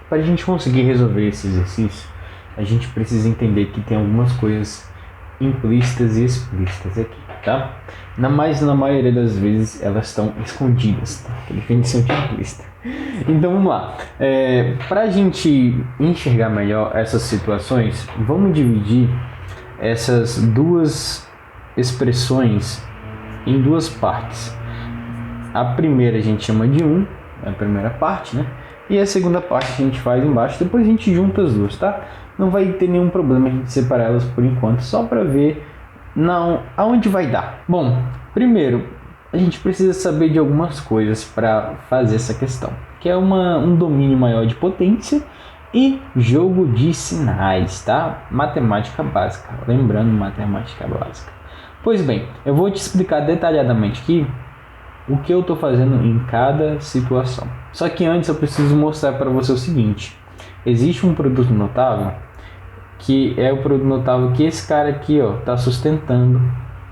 para a gente conseguir resolver esse exercício, a gente precisa entender que tem algumas coisas implícitas e explícitas aqui, tá? Na maioria das vezes elas estão escondidas, tá? Que definição de implícita. Então vamos lá. Para a gente enxergar melhor essas situações, vamos dividir essas duas expressões em duas partes. A primeira a gente chama de a primeira parte, né? E a segunda parte a gente faz embaixo, depois a gente junta as duas, tá? Não vai ter nenhum problema a gente separar elas por enquanto, só para ver aonde vai dar. Bom, primeiro a gente precisa saber de algumas coisas para fazer essa questão, que é um domínio maior de potência e jogo de sinais, tá? Matemática básica, lembrando, matemática básica. Pois bem, eu vou te explicar detalhadamente aqui o que eu estou fazendo em cada situação. Só que antes eu preciso mostrar para você o seguinte: existe um produto notável que é o produto notável que esse cara aqui está sustentando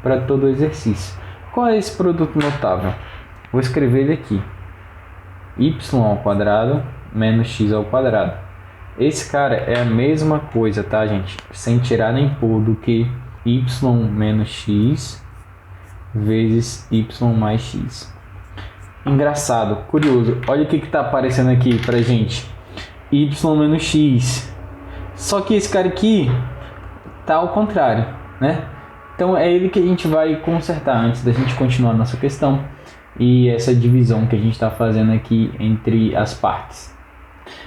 para todo o exercício. Qual é esse produto notável? Vou escrever ele aqui: y² menos x². Esse cara é a mesma coisa, tá, gente? Sem tirar nem pôr, do que y menos x vezes y mais x. Engraçado, curioso, olha o que está aparecendo aqui pra gente: y menos x. Só que esse cara aqui tá ao contrário, né? Então é ele que a gente vai consertar antes da gente continuar a nossa questão e essa divisão que a gente está fazendo aqui entre as partes.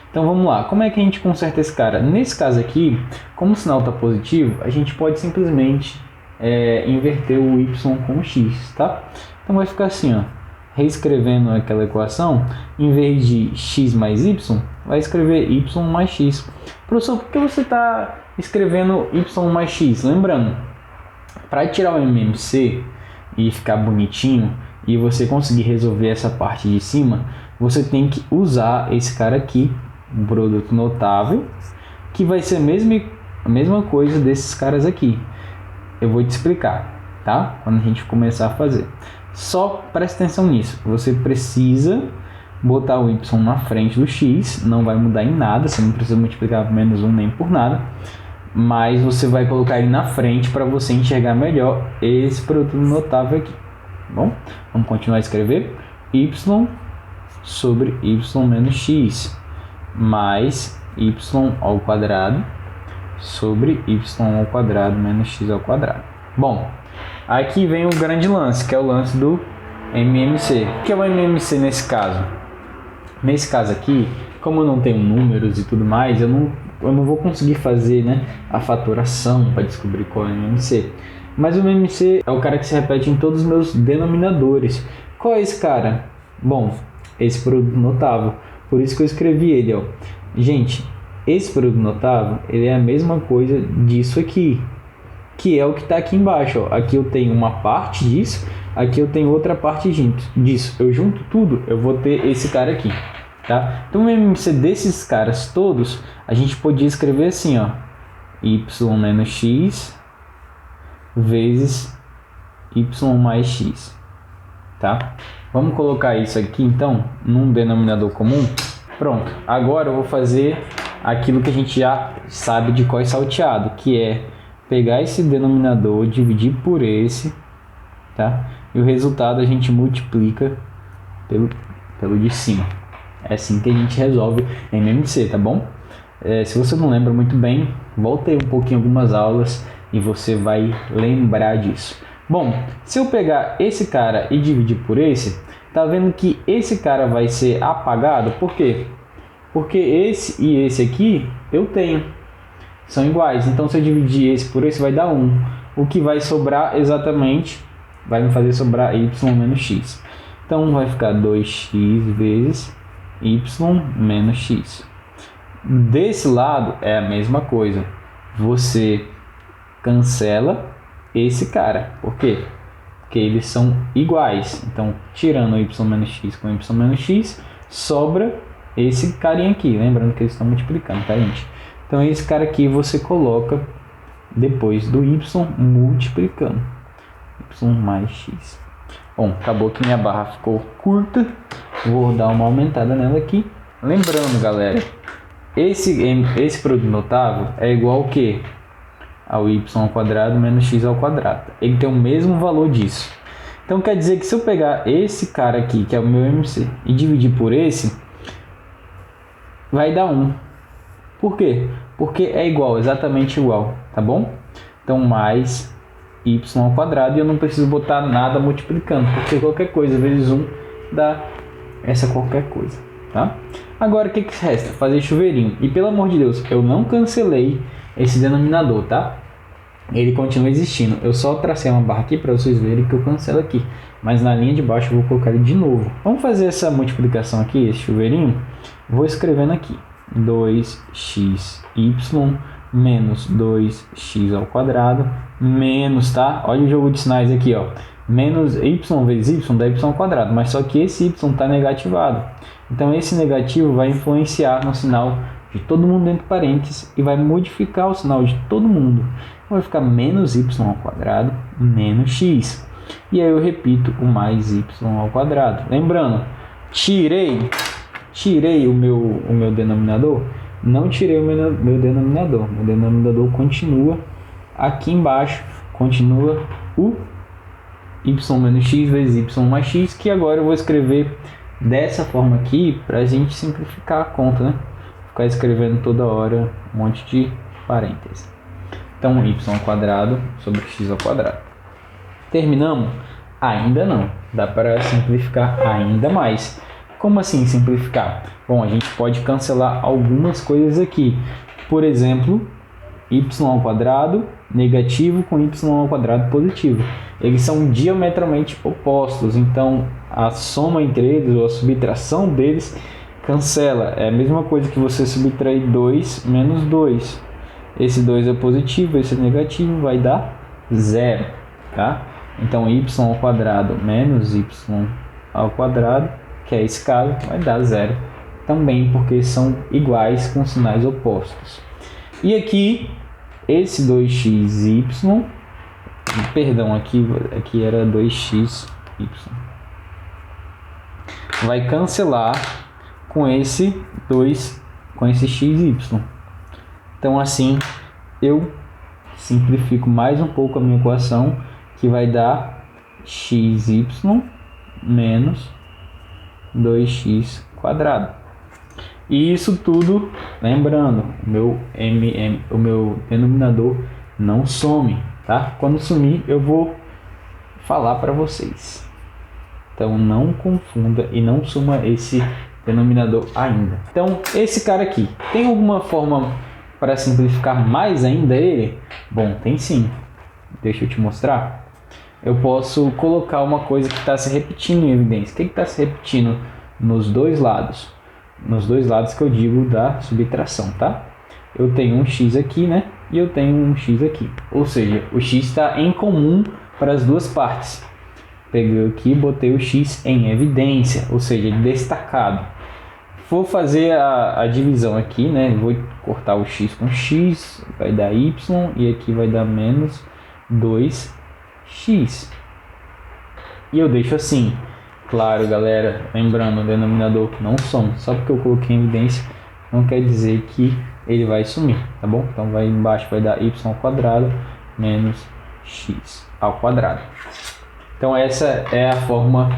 Então vamos lá, como é que a gente conserta esse cara? Nesse caso aqui, como o sinal está positivo, a gente pode simplesmente inverter o y com o x, tá? Então vai ficar assim, ó, reescrevendo aquela equação, em vez de x mais y, vai escrever y mais x. Professor, por que você está escrevendo y mais x? Lembrando, para tirar o MMC e ficar bonitinho e você conseguir resolver essa parte de cima, você tem que usar esse cara aqui, um produto notável, que vai ser a mesma coisa desses caras aqui. Eu vou te explicar, tá? Quando a gente começar a fazer. Só presta atenção nisso. Você precisa botar o y na frente do x, não vai mudar em nada, você não precisa multiplicar por menos 1 nem por nada, mas você vai colocar ele na frente para você enxergar melhor esse produto notável aqui. Bom, vamos continuar a escrever: y sobre y menos x mais y² sobre y² menos x². Bom, aqui vem o grande lance, que é o lance do MMC. O que é o MMC nesse caso? Nesse caso aqui, como eu não tenho números e tudo mais, eu não vou conseguir fazer, né, a fatoração para descobrir qual é o MMC. Mas o MMC é o cara que se repete em todos os meus denominadores. Qual é esse cara? Bom, esse produto notável. Por isso que eu escrevi ele, ó. Gente, esse produto notável, ele é a mesma coisa disso aqui, que é o que está aqui embaixo, ó. Aqui eu tenho uma parte disso, aqui eu tenho outra parte disso. Eu junto tudo, eu vou ter esse cara aqui, tá? Então o MMC desses caras todos, a gente podia escrever assim, ó: y menos x vezes y mais x, tá? Vamos colocar isso aqui então num denominador comum. Pronto, agora eu vou fazer aquilo que a gente já sabe de cós salteado, que é pegar esse denominador, dividir por esse, tá? E o resultado a gente multiplica pelo de cima. É assim que a gente resolve MMC, tá bom? Se você não lembra muito bem, volta aí um pouquinho algumas aulas e você vai lembrar disso. Bom, se eu pegar esse cara e dividir por esse, tá vendo que esse cara vai ser apagado? Por quê? Porque esse e esse aqui eu tenho, são iguais. Então se eu dividir esse por esse vai dar 1. O que vai sobrar exatamente, vai me fazer sobrar y menos x. Então vai ficar 2x vezes y menos x. Desse lado é a mesma coisa. Você cancela esse cara. Por quê? Porque eles são iguais. Então, tirando y menos x com y menos x, sobra esse carinha aqui. Lembrando que eles estão multiplicando, tá, gente? Então, esse cara aqui você coloca depois do y multiplicando. Y mais x. Bom, acabou que minha barra ficou curta. Vou dar uma aumentada nela aqui. Lembrando, galera, esse produto notável é igual ao quê? Ao y ao quadrado menos x ao quadrado. Ele tem o mesmo valor disso. Então quer dizer que se eu pegar esse cara aqui, que é o meu MC, e dividir por esse, vai dar 1. Por quê? Porque é igual, exatamente igual, tá bom? Então mais y ao quadrado, e eu não preciso botar nada multiplicando, porque qualquer coisa vezes 1 dá essa qualquer coisa, tá? Agora o que resta? Fazer chuveirinho. E pelo amor de Deus, eu não cancelei esse denominador, tá? Ele continua existindo. Eu só tracei uma barra aqui para vocês verem que eu cancelo aqui. Mas na linha de baixo eu vou colocar ele de novo. Vamos fazer essa multiplicação aqui, esse chuveirinho. Vou escrevendo aqui. 2xy menos 2x ao quadrado menos, tá? Olha o jogo de sinais aqui, ó. Menos y vezes y dá y ao quadrado. Mas só que esse y está negativado. Então esse negativo vai influenciar no sinal de todo mundo dentro de parênteses e vai modificar o sinal de todo mundo. Vai ficar menos y ao quadrado menos x. E aí eu repito o mais y ao quadrado. Lembrando, tirei o meu denominador? Não tirei o meu denominador. O denominador continua aqui embaixo. Continua o y menos x vezes y mais x, que agora eu vou escrever dessa forma aqui para a gente simplificar a conta, né? Ficar escrevendo toda hora um monte de parênteses. Então, y ao quadrado sobre x ao quadrado. Terminamos? Ainda não. Dá para simplificar ainda mais. Como assim simplificar? Bom, a gente pode cancelar algumas coisas aqui. Por exemplo, y ao quadrado negativo com y ao quadrado positivo. Eles são diametralmente opostos, então a soma entre eles ou a subtração deles cancela. É a mesma coisa que você subtrair 2 menos 2. Esse 2 é positivo, esse é negativo, vai dar 0, tá? Então y ao quadrado menos y ao quadrado, que é esse caso, vai dar 0 também, porque são iguais com sinais opostos. E aqui, esse 2xy, perdão, aqui era 2xy, vai cancelar com esse 2, com esse xy. Então assim eu simplifico mais um pouco a minha equação, que vai dar xy menos 2x quadrado. E isso tudo, lembrando, o meu denominador não some, tá? Quando sumir eu vou falar para vocês. Então não confunda e não suma esse denominador ainda. Então esse cara aqui, tem alguma forma para simplificar mais ainda ele? Bom, tem sim. Deixa eu te mostrar. Eu posso colocar uma coisa que está se repetindo em evidência. O que está se repetindo nos dois lados? Nos dois lados que eu digo da subtração, tá? Eu tenho um x aqui, né? E eu tenho um x aqui. Ou seja, o x está em comum para as duas partes. Peguei aqui e botei o x em evidência, ou seja, destacado. Vou fazer a divisão aqui, né? Vou cortar o x com x, vai dar y, e aqui vai dar menos 2x. E eu deixo assim. Claro, galera, lembrando, o denominador não some. Só porque eu coloquei em evidência, não quer dizer que ele vai sumir, tá bom? Então vai embaixo, vai dar y ao quadrado menos x ao quadrado. Então essa é a forma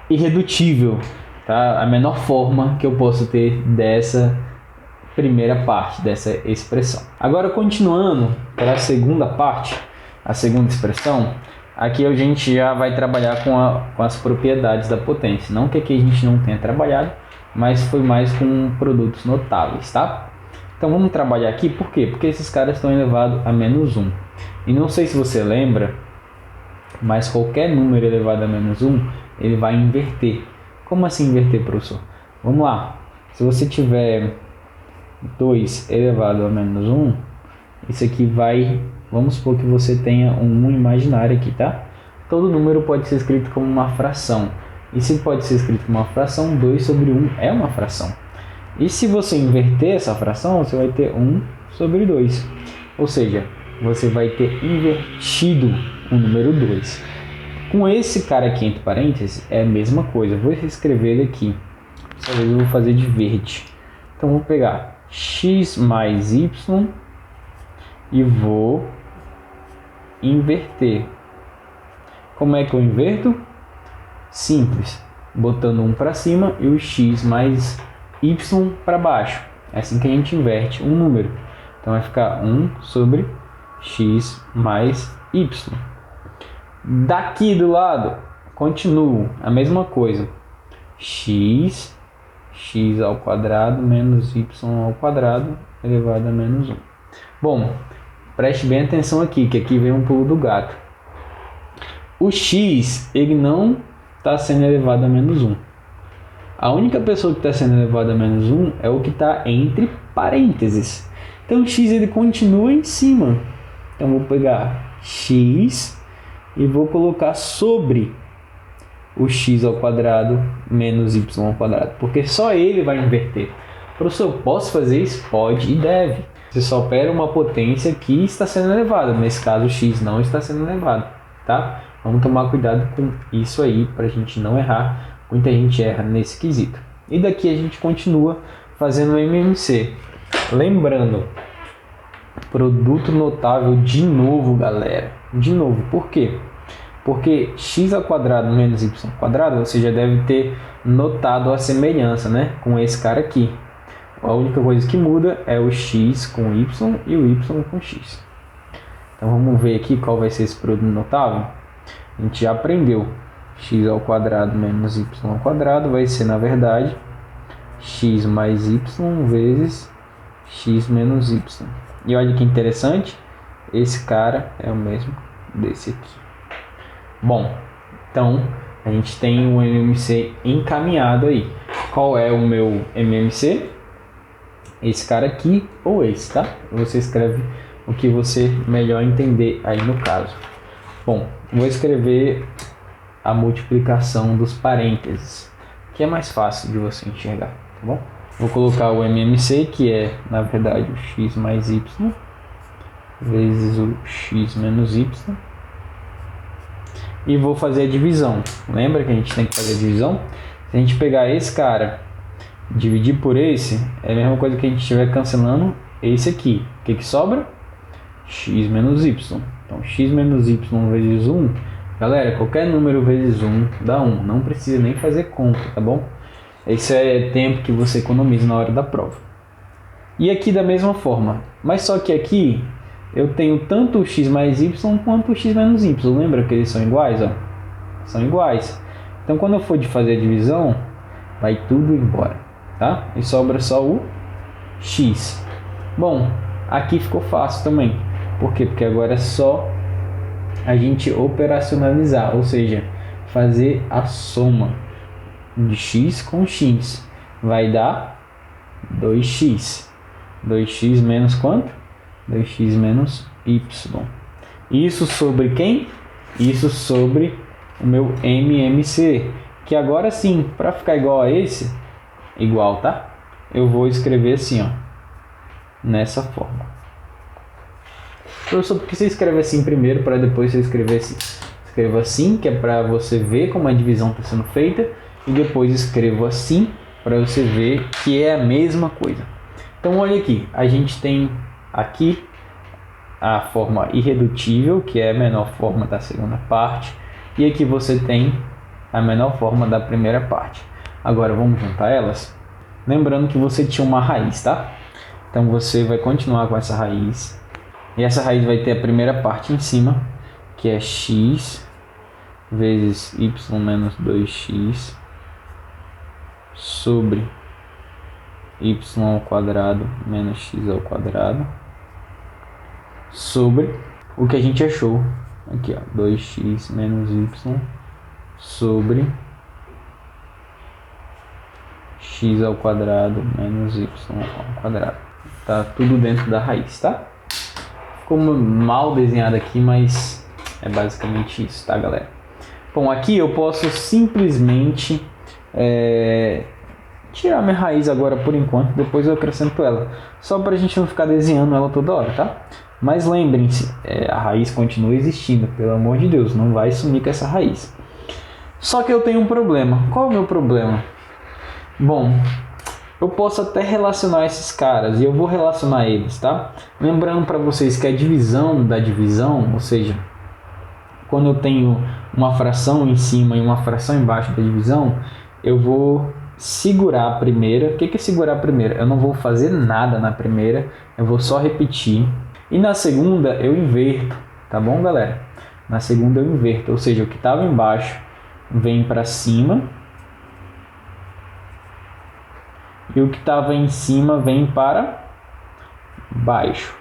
irredutível, tá? A menor forma que eu posso ter dessa primeira parte, dessa expressão. Agora, continuando para a segunda parte, a segunda expressão, aqui a gente já vai trabalhar com as propriedades da potência. Não que aqui a gente não tenha trabalhado, mas foi mais com produtos notáveis, tá? Então vamos trabalhar aqui, por quê? Porque esses caras estão elevados a menos 1. E não sei se você lembra, mas qualquer número elevado a menos 1, ele vai inverter. Como assim inverter, professor? Vamos lá. Se você tiver 2 elevado a menos 1, isso aqui vai... Vamos supor que você tenha um 1 imaginário aqui, tá? Todo número pode ser escrito como uma fração. E se pode ser escrito como uma fração, 2 sobre 1 é uma fração. E se você inverter essa fração, você vai ter 1 sobre 2. Ou seja, você vai ter invertido o número 2. Com esse cara aqui entre parênteses, é a mesma coisa. Eu vou escrever ele aqui. Dessa vez eu vou fazer de verde. Então vou pegar x mais y e vou inverter. Como é que eu inverto? Simples, botando um para cima e o x mais y para baixo. É assim que a gente inverte um número. Então vai ficar 1 sobre x mais y. Daqui do lado, continuo a mesma coisa. X ao quadrado menos y ao quadrado elevado a menos 1. Bom, preste bem atenção aqui, que aqui vem um pulo do gato. O x, ele não está sendo elevado a menos 1. A única pessoa que está sendo elevada a menos 1 é o que está entre parênteses. Então o x ele continua em cima. Então vou pegar x e vou colocar sobre o x ao quadrado menos y ao quadrado, porque só ele vai inverter. Professor, posso fazer isso? Pode e deve. Você só opera uma potência que está sendo elevada. Nesse caso, o x não está sendo elevado, tá? Vamos tomar cuidado com isso aí para a gente não errar. Muita gente erra nesse quesito. E daqui a gente continua fazendo o MMC. Lembrando, produto notável de novo, galera. De novo, por quê? Porque x ao quadrado menos y ao quadrado, você já deve ter notado a semelhança, né, com esse cara aqui. A única coisa que muda é o x com y e o y com x. Então vamos ver aqui qual vai ser esse produto notável. A gente já aprendeu. X ao quadrado menos y ao quadrado vai ser, na verdade, x mais y vezes x menos y. E olha que interessante, esse cara é o mesmo desse aqui. Bom, então a gente tem o MMC encaminhado aí. Qual é o meu MMC? Esse cara aqui ou esse, tá? Você escreve o que você melhor entender aí no caso. Bom, vou escrever a multiplicação dos parênteses, que é mais fácil de você enxergar, tá bom? Vou colocar o MMC, que é, na verdade, o x mais y, vezes o x menos y. E vou fazer a divisão. Lembra que a gente tem que fazer a divisão? Se a gente pegar esse cara, dividir por esse, é a mesma coisa que a gente estiver cancelando esse aqui. O que sobra? X menos y. Então, x menos y vezes 1. Galera, qualquer número vezes 1 dá 1. Não precisa nem fazer conta, tá bom? Esse é tempo que você economiza na hora da prova. E aqui da mesma forma. Mas só que aqui eu tenho tanto o x mais y quanto o x menos y. Lembra que eles são iguais? Ó? São iguais. Então, quando eu for de fazer a divisão, vai tudo embora, tá? E sobra só o x. Bom, aqui ficou fácil também. Por quê? Porque agora é só a gente operacionalizar, ou seja, fazer a soma de x com x. Vai dar 2x. 2x menos quanto? 2x menos y. Isso sobre quem? Isso sobre o meu MMC. Que agora sim, para ficar igual a esse, igual, tá? Eu vou escrever assim, ó, nessa forma. Professor, por que você escreve assim primeiro para depois você escrever assim? Escreva assim, que é para você ver como a divisão está sendo feita, e depois escrevo assim para você ver que é a mesma coisa. Então olha aqui, a gente tem aqui a forma irredutível, que é a menor forma da segunda parte, e aqui você tem a menor forma da primeira parte. Agora vamos juntar elas? Lembrando que você tinha uma raiz, tá? Então você vai continuar com essa raiz. E essa raiz vai ter a primeira parte em cima, que é x vezes y menos 2x sobre y ao quadrado menos x ao quadrado sobre o que a gente achou aqui, ó, 2x menos y sobre x ao quadrado menos y ao quadrado. Tá tudo dentro da raiz, tá? Ficou mal desenhado aqui, mas é basicamente isso, tá, galera? Bom, aqui eu posso simplesmente tirar minha raiz agora por enquanto, depois eu acrescento ela, só para a gente não ficar desenhando ela toda hora, tá? Mas lembrem-se, a raiz continua existindo, pelo amor de Deus, não vai sumir com essa raiz. Só que eu tenho um problema. Qual é o meu problema? Bom, Eu posso até relacionar esses caras e eu vou relacionar eles, tá? Lembrando para vocês que a divisão da divisão, ou seja, quando eu tenho uma fração em cima e uma fração embaixo da divisão, eu vou segurar a primeira. O que é segurar a primeira? Eu não vou fazer nada na primeira, eu vou só repetir. E na segunda eu inverto, tá bom, galera? Na segunda eu inverto, ou seja, o que estava embaixo vem para cima e o que estava em cima vem para baixo.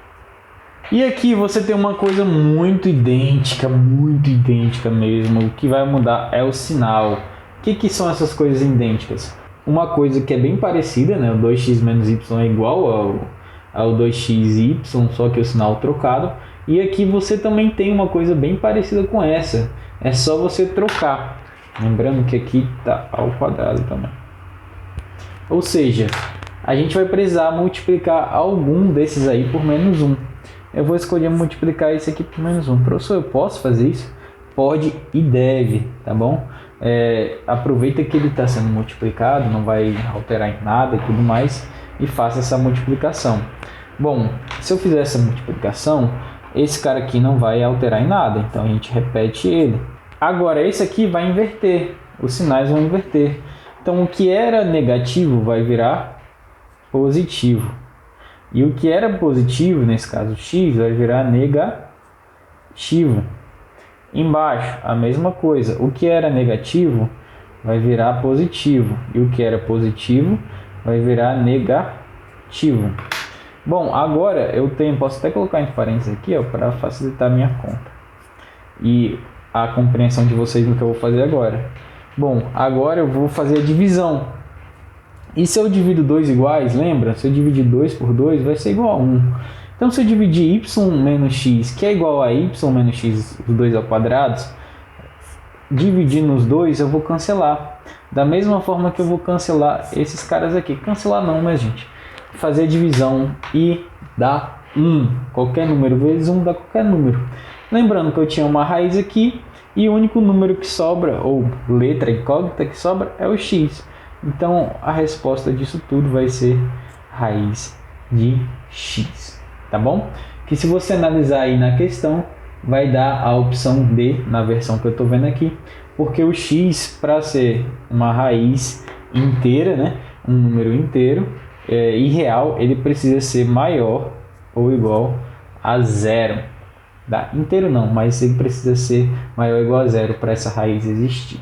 E aqui você tem uma coisa muito idêntica mesmo. O que vai mudar é o sinal. O que são essas coisas idênticas? Uma coisa que é bem parecida, né? O 2x menos y é igual ao 2xy, só que o sinal trocado. E aqui você também tem uma coisa bem parecida com essa. É só você trocar. Lembrando que aqui está ao quadrado também. Ou seja, a gente vai precisar multiplicar algum desses aí por menos 1. Eu vou escolher multiplicar esse aqui por menos 1. Professor, eu posso fazer isso? Pode e deve, tá bom? Aproveita que ele está sendo multiplicado, não vai alterar em nada e tudo mais, e faça essa multiplicação. Bom, se eu fizer essa multiplicação, esse cara aqui não vai alterar em nada, então a gente repete ele. Agora, esse aqui vai inverter, os sinais vão inverter. Então, o que era negativo vai virar positivo. E o que era positivo, nesse caso x, vai virar negativo. Embaixo, a mesma coisa. O que era negativo vai virar positivo. E o que era positivo vai virar negativo. Bom, agora eu posso até colocar entre parênteses aqui, para facilitar a minha conta. E a compreensão de vocês no que eu vou fazer agora. Bom, agora eu vou fazer a divisão. E se eu divido 2 iguais, lembra? Se eu dividir 2 por 2, vai ser igual a 1. Então, se eu dividir y menos x, que é igual a y menos x, os dois ao quadrado, dividindo os dois, eu vou cancelar. Da mesma forma que eu vou cancelar esses caras aqui. Cancelar não, né, gente? Fazer a divisão e dá 1. Qualquer número vezes 1 dá qualquer número. Lembrando que eu tinha uma raiz aqui e o único número que sobra, ou letra incógnita que sobra, é o x. Então, a resposta disso tudo vai ser raiz de x, tá bom? Que se você analisar aí na questão, vai dar a opção D na versão que eu estou vendo aqui, porque o x, para ser uma raiz inteira, né, um número inteiro e real, ele precisa ser maior ou igual a zero. Inteiro não, mas ele precisa ser maior ou igual a zero para essa raiz existir.